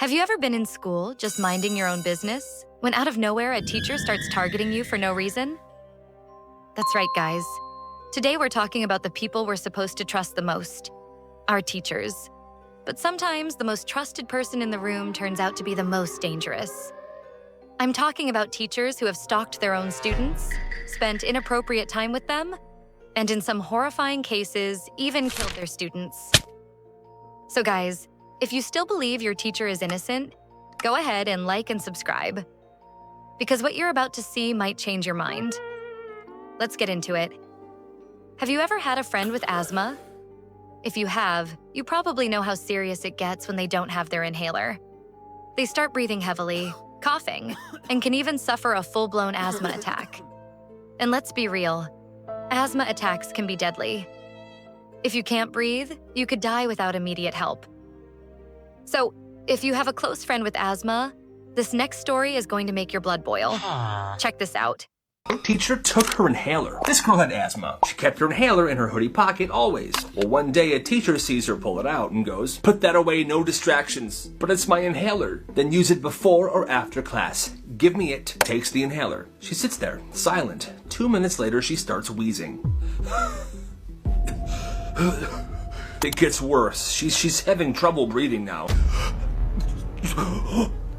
Have you ever been in school just minding your own business, when out of nowhere a teacher starts targeting you for no reason? That's right, guys. Today we're talking about the people we're supposed to trust the most, our teachers. But sometimes the most trusted person in the room turns out to be the most dangerous. I'm talking about teachers who have stalked their own students, spent inappropriate time with them, and in some horrifying cases, even killed their students. So guys, if you still believe your teacher is innocent, go ahead and like and subscribe, because what you're about to see might change your mind. Let's get into it. Have you ever had a friend with asthma? If you have, you probably know how serious it gets when they don't have their inhaler. They start breathing heavily, coughing, and can even suffer a full-blown asthma attack. And let's be real, asthma attacks can be deadly. If you can't breathe, you could die without immediate help. So, if you have a close friend with asthma, this next story is going to make your blood boil. Check this out. Teacher took her inhaler. This girl had asthma. She kept her inhaler in her hoodie pocket always. Well, one day a teacher sees her pull it out and goes, "Put that away, no distractions." "But it's my inhaler." "Then use it before or after class." "Give me it." Takes the inhaler. She sits there, silent. 2 minutes later, she starts wheezing. It gets worse. She's having trouble breathing now.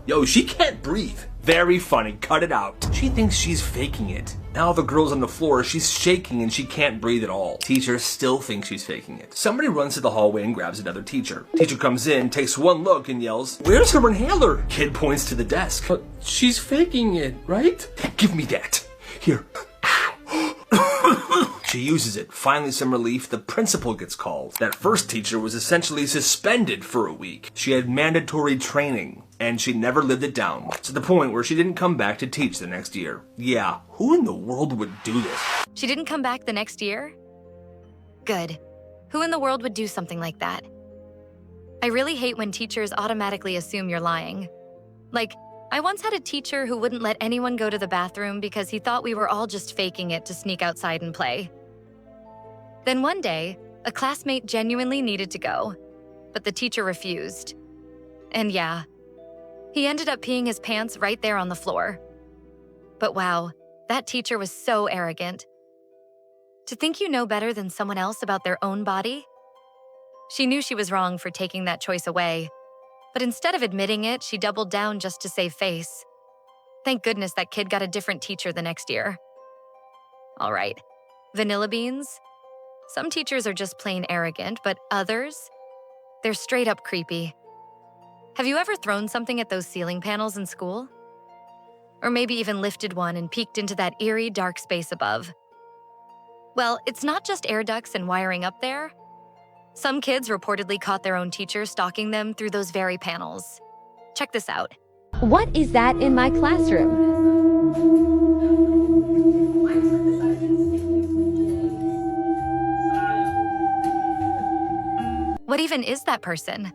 Yo, she can't breathe. Very funny, cut it out. She thinks she's faking it. Now the girl's on the floor, she's shaking and she can't breathe at all. Teacher still thinks she's faking it. Somebody runs to the hallway and grabs another teacher. Teacher comes in, takes one look and yells, "Where's her inhaler?" Kid points to the desk. "But she's faking it, right?" "Give me that. Here." She uses it. Finally some relief, the principal gets called. That first teacher was essentially suspended for a week. She had mandatory training, and she never lived it down, to the point where she didn't come back to teach the next year. Yeah, who in the world would do this? She didn't come back the next year? Good. Who in the world would do something like that? I really hate when teachers automatically assume you're lying. Like, I once had a teacher who wouldn't let anyone go to the bathroom because he thought we were all just faking it to sneak outside and play. Then one day, a classmate genuinely needed to go, but the teacher refused. And yeah, he ended up peeing his pants right there on the floor. But wow, that teacher was so arrogant. To think you know better than someone else about their own body? She knew she was wrong for taking that choice away, but instead of admitting it, she doubled down just to save face. Thank goodness that kid got a different teacher the next year. All right, vanilla beans? Some teachers are just plain arrogant, but others? They're straight up creepy. Have you ever thrown something at those ceiling panels in school? Or maybe even lifted one and peeked into that eerie, dark space above? Well, it's not just air ducts and wiring up there. Some kids reportedly caught their own teacher stalking them through those very panels. Check this out. What is that in my classroom? What even is that person?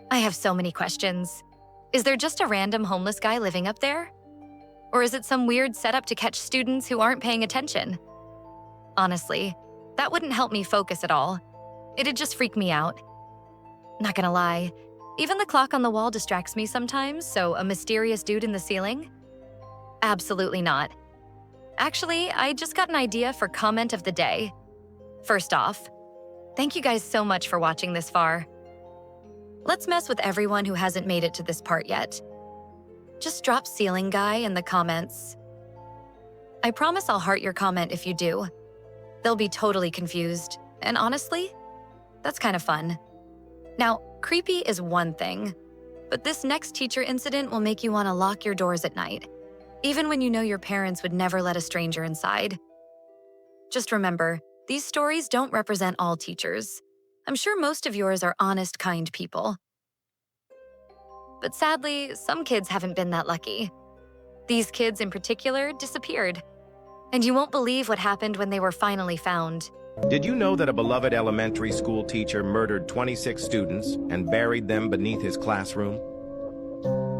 I have so many questions. Is there just a random homeless guy living up there? Or is it some weird setup to catch students who aren't paying attention? Honestly, that wouldn't help me focus at all. It'd just freak me out. Not gonna lie, even the clock on the wall distracts me sometimes, so a mysterious dude in the ceiling? Absolutely not. Actually, I just got an idea for comment of the day. First off, thank you guys so much for watching this far. Let's mess with everyone who hasn't made it to this part yet. Just drop ceiling guy in the comments. I promise I'll heart your comment if you do. They'll be totally confused, and honestly, that's kind of fun. Now, creepy is one thing, but this next teacher incident will make you want to lock your doors at night, even when you know your parents would never let a stranger inside. Just remember, these stories don't represent all teachers. I'm sure most of yours are honest, kind people. But sadly, some kids haven't been that lucky. These kids in particular disappeared. And you won't believe what happened when they were finally found. Did you know that a beloved elementary school teacher murdered 26 students and buried them beneath his classroom?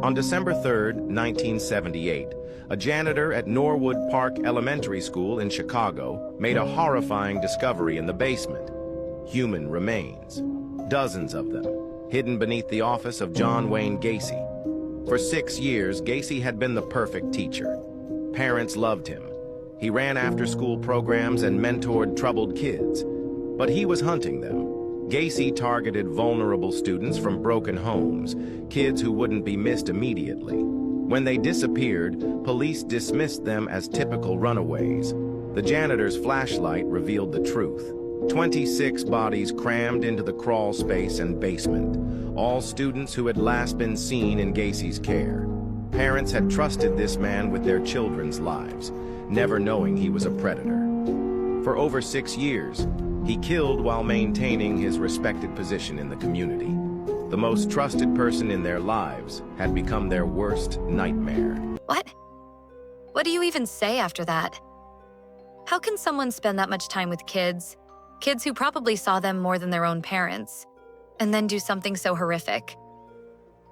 On December 3, 1978, a janitor at Norwood Park Elementary School in Chicago made a horrifying discovery in the basement: human remains, dozens of them, hidden beneath the office of John Wayne Gacy. For 6 years, Gacy had been the perfect teacher. Parents loved him. He ran after-school programs and mentored troubled kids. But he was hunting them. Gacy targeted vulnerable students from broken homes, kids who wouldn't be missed immediately. When they disappeared, police dismissed them as typical runaways. The janitor's flashlight revealed the truth. 26 bodies crammed into the crawl space and basement, all students who had last been seen in Gacy's care. Parents had trusted this man with their children's lives, never knowing he was a predator. For over 6 years, he killed while maintaining his respected position in the community. The most trusted person in their lives had become their worst nightmare. What? What do you even say after that? How can someone spend that much time with kids who probably saw them more than their own parents, and then do something so horrific?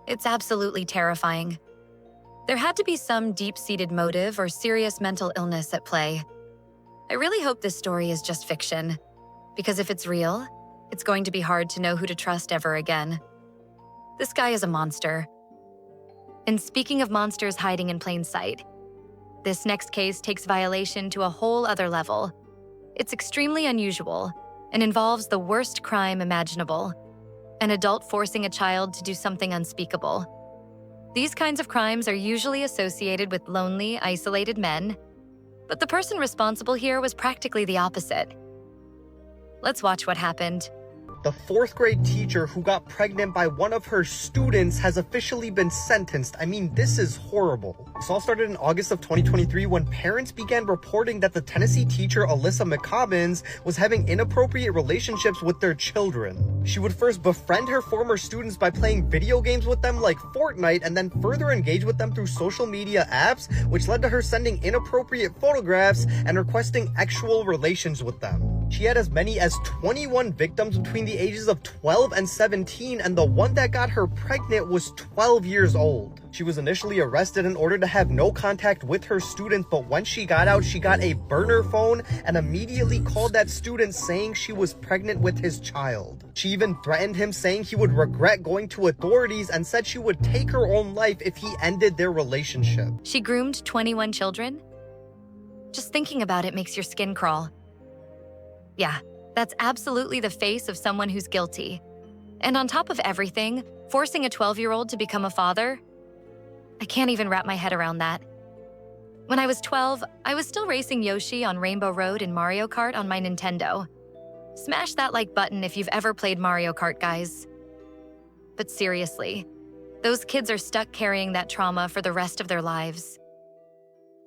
It's absolutely terrifying. There had to be some deep-seated motive or serious mental illness at play. I really hope this story is just fiction, because if it's real, it's going to be hard to know who to trust ever again. This guy is a monster. And speaking of monsters hiding in plain sight, this next case takes violation to a whole other level. It's extremely unusual and involves the worst crime imaginable: an adult forcing a child to do something unspeakable. These kinds of crimes are usually associated with lonely, isolated men, but the person responsible here was practically the opposite. Let's watch what happened. The 4th grade teacher who got pregnant by one of her students has officially been sentenced. I mean, this is horrible. This all started in August of 2023 when parents began reporting that the Tennessee teacher 𝗴cie છીએ𝗹 was having inappropriate relationships with their children. She would first befriend her former students by playing video games with them like Fortnite, and then further engage with them through social media apps, which led to her sending inappropriate photographs and requesting actual relations with them. She had as many as 21 victims between the ages of 12 and 17, and the one that got her pregnant was 12 years old. She was initially arrested and ordered to have no contact with her students, but when she got out, she got a burner phone and immediately called that student saying she was pregnant with his child. She even threatened him, saying he would regret going to authorities, and said she would take her own life if he ended their relationship. She groomed 21 children? Just thinking about it makes your skin crawl. Yeah, that's absolutely the face of someone who's guilty. And on top of everything, forcing a 12-year-old to become a father? I can't even wrap my head around that. When I was 12, I was still racing Yoshi on Rainbow Road in Mario Kart on my Nintendo. Smash that like button if you've ever played Mario Kart, guys. But seriously, those kids are stuck carrying that trauma for the rest of their lives.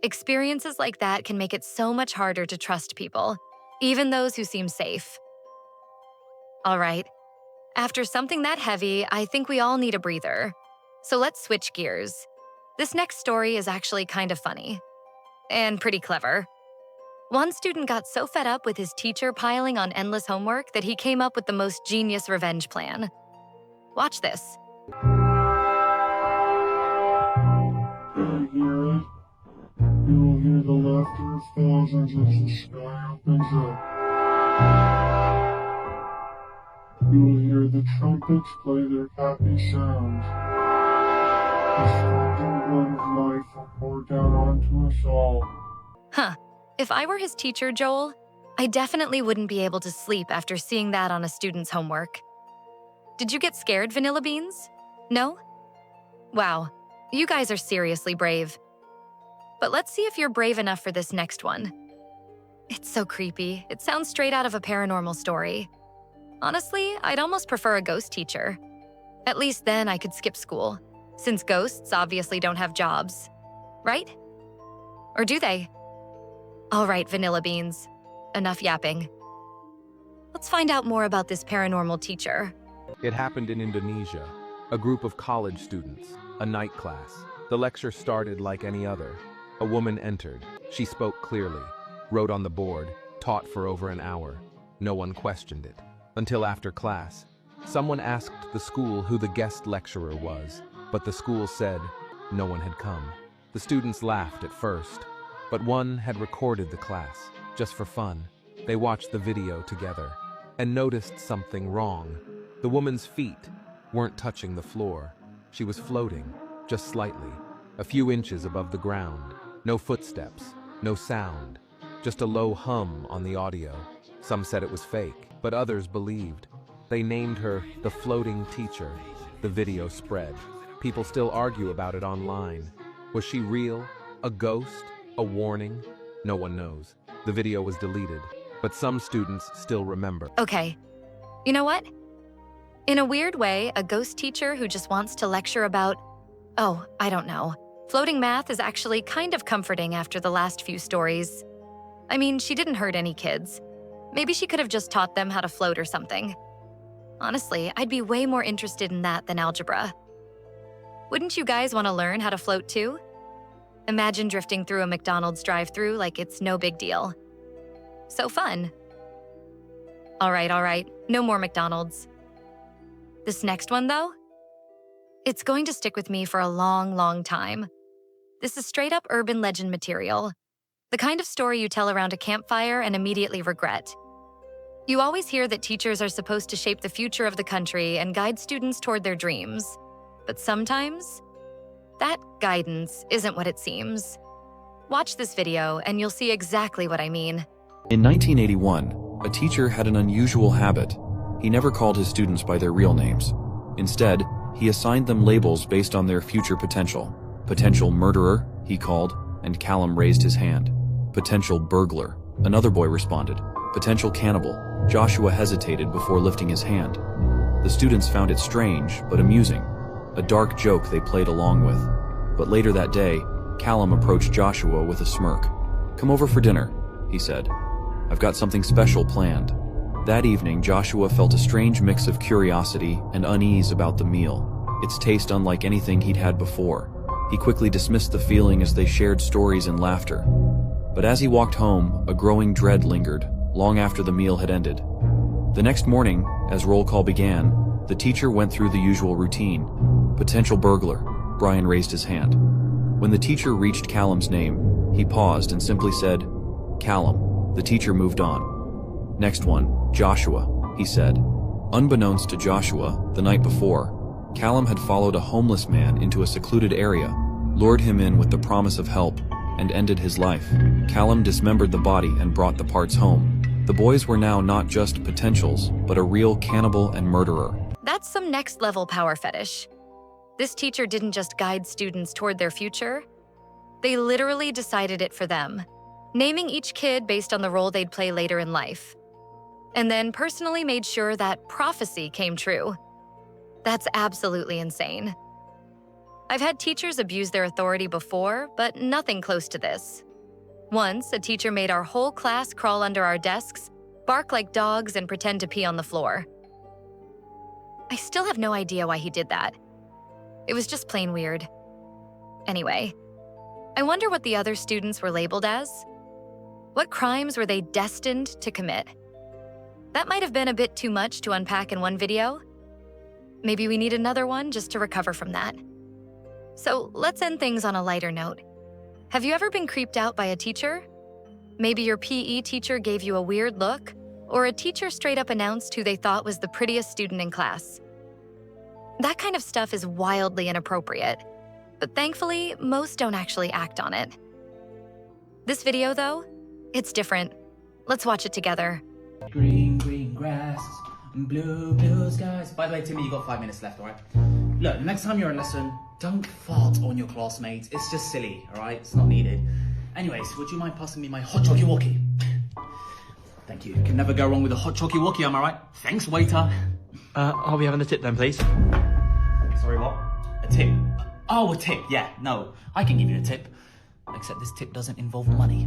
Experiences like that can make it so much harder to trust people, even those who seem safe. All right, after something that heavy, I think we all need a breather. So let's switch gears. This next story is actually kind of funny and pretty clever. One student got so fed up with his teacher piling on endless homework that he came up with the most genius revenge plan. Watch this. Can you hear it? You will hear the laughter of thousands as the sky opens up. You will hear the trumpets play their happy sounds. The scalding blood of life will pour down onto us all. Huh. If I were his teacher, Joel, I definitely wouldn't be able to sleep after seeing that on a student's homework. Did you get scared, Vanilla Beans? No? Wow, you guys are seriously brave. But let's see if you're brave enough for this next one. It's so creepy. It sounds straight out of a paranormal story. Honestly, I'd almost prefer a ghost teacher. At least then I could skip school, since ghosts obviously don't have jobs. Right? Or do they? All right, Vanilla Beans. Enough yapping. Let's find out more about this paranormal teacher. It happened in Indonesia. A group of college students, a night class. The lecture started like any other. A woman entered. She spoke clearly, wrote on the board, taught for over an hour. No one questioned it. Until after class, someone asked the school who the guest lecturer was, but the school said no one had come. The students laughed at first, but one had recorded the class, just for fun. They watched the video together and noticed something wrong. The woman's feet weren't touching the floor. She was floating, just slightly, a few inches above the ground. No footsteps, no sound, just a low hum on the audio. Some said it was fake, but others believed. They named her the floating teacher. The video spread. People still argue about it online. Was she real? A ghost? A warning? No one knows. The video was deleted, but some students still remember. Okay, you know what? In a weird way, a ghost teacher who just wants to lecture about, oh, I don't know, floating math is actually kind of comforting after the last few stories. I mean, she didn't hurt any kids. Maybe she could have just taught them how to float or something. Honestly, I'd be way more interested in that than algebra. Wouldn't you guys want to learn how to float too? Imagine drifting through a McDonald's drive-thru like it's no big deal. So fun. All right, no more McDonald's. This next one, though? It's going to stick with me for a long, long time. This is straight up urban legend material. The kind of story you tell around a campfire and immediately regret. You always hear that teachers are supposed to shape the future of the country and guide students toward their dreams. But sometimes, that guidance isn't what it seems. Watch this video and you'll see exactly what I mean. In 1981, a teacher had an unusual habit. He never called his students by their real names. Instead, he assigned them labels based on their future potential. Potential murderer, he called, and Callum raised his hand. Potential burglar, another boy responded. Potential cannibal, Joshua hesitated before lifting his hand. The students found it strange, but amusing. A dark joke they played along with. But later that day, Callum approached Joshua with a smirk. "Come over for dinner," he said. "I've got something special planned." That evening, Joshua felt a strange mix of curiosity and unease about the meal, its taste unlike anything he'd had before. He quickly dismissed the feeling as they shared stories and laughter. But as he walked home, a growing dread lingered, long after the meal had ended. The next morning, as roll call began, the teacher went through the usual routine. Potential burglar, Brian raised his hand. When the teacher reached Callum's name, he paused and simply said, "Callum." The teacher moved on. "Next one, Joshua," he said. Unbeknownst to Joshua, the night before, Callum had followed a homeless man into a secluded area, lured him in with the promise of help, and ended his life. Callum dismembered the body and brought the parts home. The boys were now not just potentials, but a real cannibal and murderer. That's some next-level power fetish. This teacher didn't just guide students toward their future. They literally decided it for them, naming each kid based on the role they'd play later in life. And then personally made sure that prophecy came true. That's absolutely insane. I've had teachers abuse their authority before, but nothing close to this. Once, a teacher made our whole class crawl under our desks, bark like dogs, and pretend to pee on the floor. I still have no idea why he did that. It was just plain weird. Anyway, I wonder what the other students were labeled as. What crimes were they destined to commit? That might have been a bit too much to unpack in one video. Maybe we need another one just to recover from that. So let's end things on a lighter note. Have you ever been creeped out by a teacher? Maybe your PE teacher gave you a weird look, or a teacher straight up announced who they thought was the prettiest student in class. That kind of stuff is wildly inappropriate, but thankfully, most don't actually act on it. This video, though, it's different. Let's watch it together. Green, green grass, blue, blue skies. By the way, Timmy, you got 5 minutes left, all right? Look, next time you're in lesson, don't fart on your classmates. It's just silly, all right? It's not needed. Anyways, would you mind passing me my hot chocky-walkie? Thank you. Can never go wrong with a hot chocky-walkie, am I right? Thanks, waiter. I'll be having a tip then, please. Sorry, what? A tip? Oh, a tip, yeah. No, I can give you a tip. Except this tip doesn't involve money.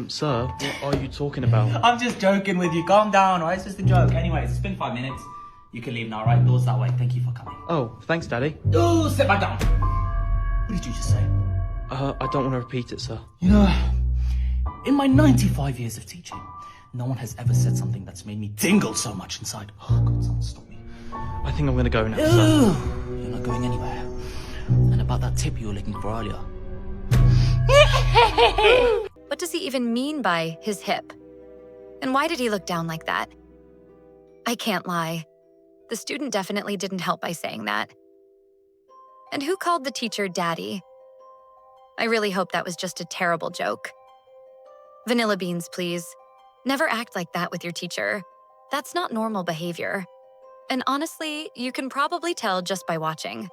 Sir, what are you talking about? I'm just joking with you. Calm down, all right? It's just a joke. Anyways, it's been 5 minutes. You can leave now, all right? Doors that way. Thank you for coming. Oh, thanks, Daddy. Oh, sit back down. What did you just say? I don't want to repeat it, sir. You know, in my 95 years of teaching, no one has ever said something that's made me tingle so much inside. Oh, God, someone stop me. I think I'm going to go now, sir. You're not going anywhere. And about that tip you were looking for earlier. What does he even mean by his hip? And why did he look down like that? I can't lie. the student definitely didn't help by saying that. And who called the teacher daddy? I really hope that was just a terrible joke. Vanilla beans, please. Never act like that with your teacher. That's not normal behavior. And honestly, you can probably tell just by watching.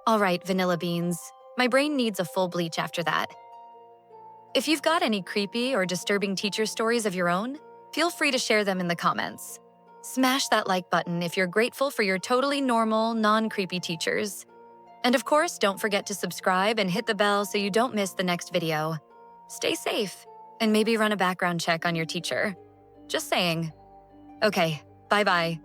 All right, vanilla beans. My brain needs a full bleach after that. If you've got any creepy or disturbing teacher stories of your own, feel free to share them in the comments. Smash that like button if you're grateful for your totally normal, non-creepy teachers. And of course, don't forget to subscribe and hit the bell so you don't miss the next video. Stay safe, and maybe run a background check on your teacher. Just saying. Okay, bye-bye.